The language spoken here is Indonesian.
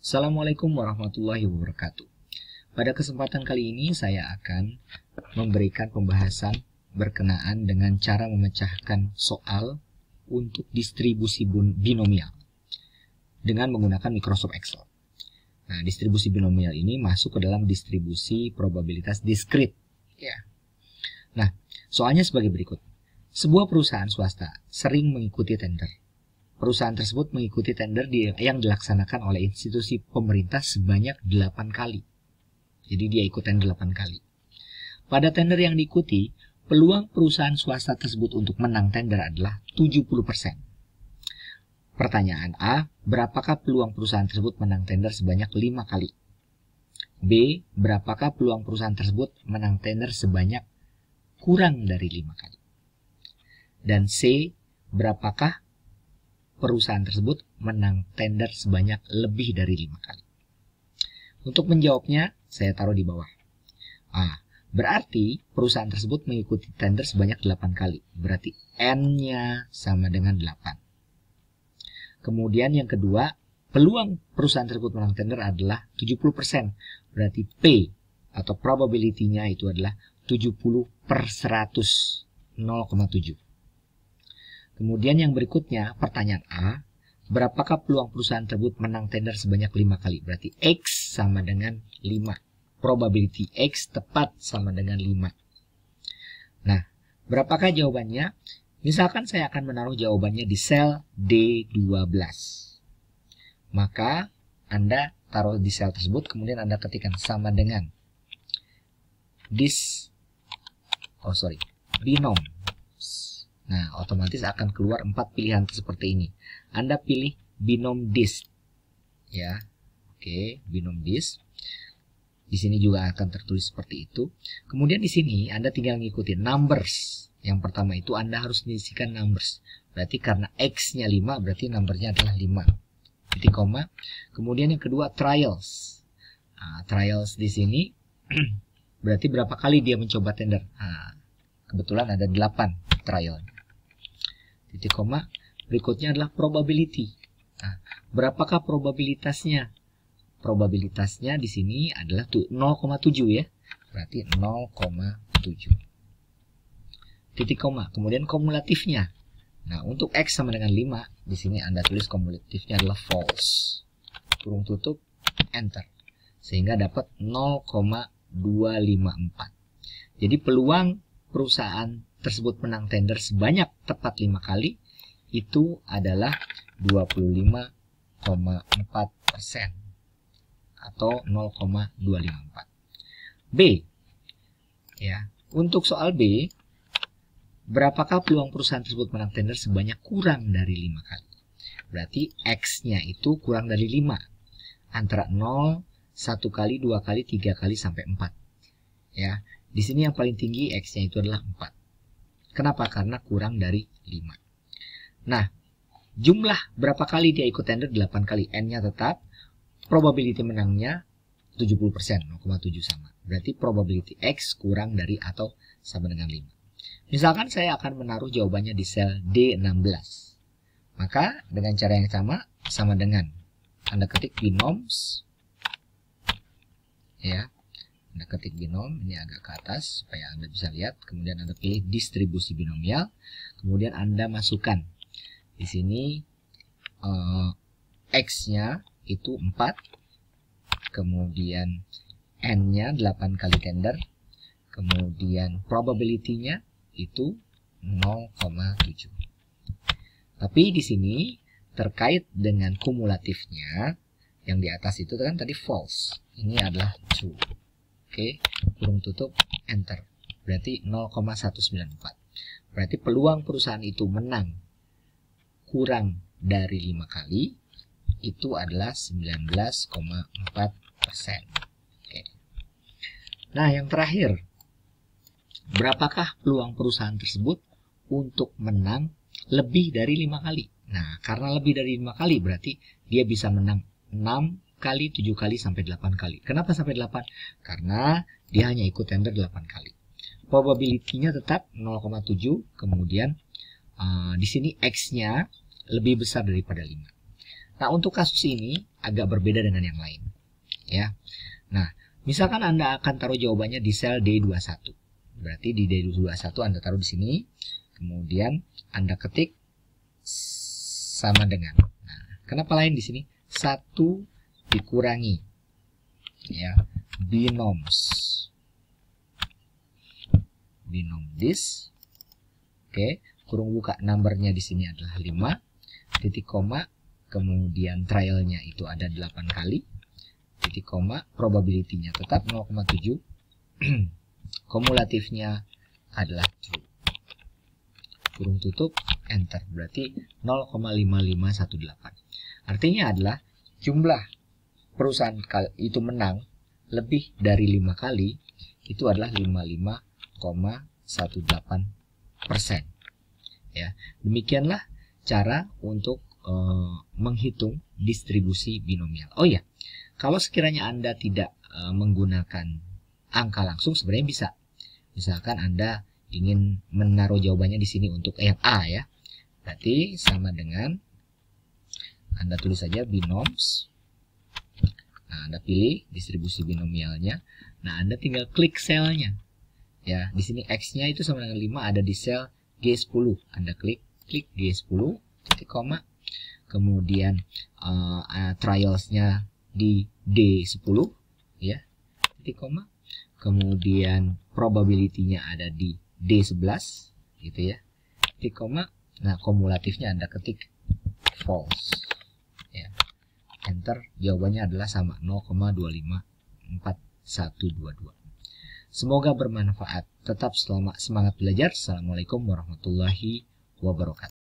Assalamualaikum warahmatullahi wabarakatuh. Pada kesempatan kali ini saya akan memberikan pembahasan berkenaan dengan cara memecahkan soal untuk distribusi binomial dengan menggunakan Microsoft Excel. Nah, distribusi binomial ini masuk ke dalam distribusi probabilitas diskrit. Ya. Nah, soalnya sebagai berikut. Sebuah perusahaan swasta sering mengikuti tender. Perusahaan tersebut mengikuti tender yang dilaksanakan oleh institusi pemerintah sebanyak 8 kali. Jadi dia ikut tender 8 kali. Pada tender yang diikuti, peluang perusahaan swasta tersebut untuk menang tender adalah 70%. Pertanyaan A, berapakah peluang perusahaan tersebut menang tender sebanyak 5 kali? B, berapakah peluang perusahaan tersebut menang tender sebanyak kurang dari 5 kali? Dan C, berapakah perusahaan tersebut menang tender sebanyak lebih dari 5 kali? Untuk menjawabnya, saya taruh di bawah. Berarti perusahaan tersebut mengikuti tender sebanyak 8 kali. Berarti N-nya sama dengan 8. Kemudian yang kedua, peluang perusahaan tersebut menang tender adalah 70%. Berarti P atau probability-nya itu adalah 70/100, 0,7. Kemudian yang berikutnya, pertanyaan A, berapakah peluang perusahaan tersebut menang tender sebanyak 5 kali? Berarti X sama dengan 5. Probability X tepat sama dengan 5. Nah, berapakah jawabannya? Misalkan saya akan menaruh jawabannya di sel D12. Maka Anda taruh di sel tersebut, kemudian Anda ketikkan sama dengan binom. Nah, otomatis akan keluar 4 pilihan seperti ini. Anda pilih binom dis. Ya. Oke, binom dis. Di sini juga akan tertulis seperti itu. Kemudian di sini Anda tinggal ngikutin numbers. Yang pertama itu Anda harus mengisikan numbers. Berarti karena X-nya 5, berarti numbernya adalah 5. Titik koma. Kemudian yang kedua trials. Nah, trials di sini berarti berapa kali dia mencoba tender. Nah, kebetulan ada 8 trial. Titik koma. Berikutnya adalah probability. Nah, berapakah probabilitasnya? Probabilitasnya di sini adalah 0,7 ya. Berarti 0,7. Titik koma. Kemudian kumulatifnya. Nah, untuk X sama dengan 5, di sini Anda tulis kumulatifnya adalah false. Kurung tutup, enter. Sehingga dapat 0,254. Jadi peluang perusahaan tersebut menang tender sebanyak tepat 5 kali itu adalah 25,4% atau 0,254. B. Ya, untuk soal B, berapakah peluang perusahaan tersebut menang tender sebanyak kurang dari 5 kali? Berarti X-nya itu kurang dari 5. Antara 0, 1 kali, 2 kali, 3 kali sampai 4. Ya, di sini yang paling tinggi X-nya itu adalah 4. Kenapa? Karena kurang dari 5. Nah, jumlah berapa kali dia ikut tender? 8 kali. N-nya tetap. Probability menangnya 70%, 0,7 sama. Berarti probability X kurang dari atau sama dengan 5. Misalkan saya akan menaruh jawabannya di sel D16. Maka dengan cara yang sama dengan Anda ketik binoms. Ya. Anda ketik binom, ini agak ke atas supaya Anda bisa lihat. Kemudian Anda pilih distribusi binomial. Kemudian Anda masukkan di sini X-nya itu 4. Kemudian N-nya 8 kali tender. Kemudian probability-nya itu 0,7. Tapi di sini terkait dengan kumulatifnya, yang di atas itu kan tadi false. Ini adalah true. Oke, kurung tutup, enter. Berarti 0,194. Berarti peluang perusahaan itu menang kurang dari 5 kali itu adalah 19,4%. Oke. Nah, yang terakhir, berapakah peluang perusahaan tersebut untuk menang lebih dari 5 kali? Nah, karena lebih dari 5 kali berarti dia bisa menang 6 kali, 7 kali, sampai 8 kali. Kenapa sampai 8? Karena dia hanya ikut tender 8 kali. Probability-nya tetap 0,7. Kemudian di sini X-nya lebih besar daripada 5. Nah, untuk kasus ini agak berbeda dengan yang lain. Ya. Nah, misalkan Anda akan taruh jawabannya di sel D21. Berarti di D21 Anda taruh di sini. Kemudian Anda ketik sama dengan. Nah, kenapa lain di sini? 1 dikurangi ya binoms. Binom dis. Oke, kurung buka numbernya di sini adalah 5, titik koma, kemudian trialnya itu ada 8 kali, titik koma, probability-nya tetap 0,7, kumulatifnya adalah true. Kurung tutup, enter, berarti 0,5518. Artinya adalah jumlah perusahaan itu menang lebih dari 5 kali, itu adalah 55,18%. Ya, demikianlah cara untuk menghitung distribusi binomial. Oh ya, kalau sekiranya Anda tidak menggunakan angka langsung, sebenarnya bisa. Misalkan Anda ingin menaruh jawabannya di sini untuk yang A ya. Berarti sama dengan Anda tulis saja binoms. Nah, Anda pilih distribusi binomialnya. Nah, Anda tinggal klik selnya. Ya, di sini X-nya itu sama dengan 5 ada di sel G10. Anda klik G10, titik koma. Kemudian trials-nya di D10 ya, titik koma. Kemudian probability-nya ada di D11 gitu ya, titik koma. Nah, kumulatifnya Anda ketik false ya. Enter, jawabannya adalah sama 0,254122. Semoga bermanfaat. Tetap semangat belajar. Assalamualaikum warahmatullahi wabarakatuh.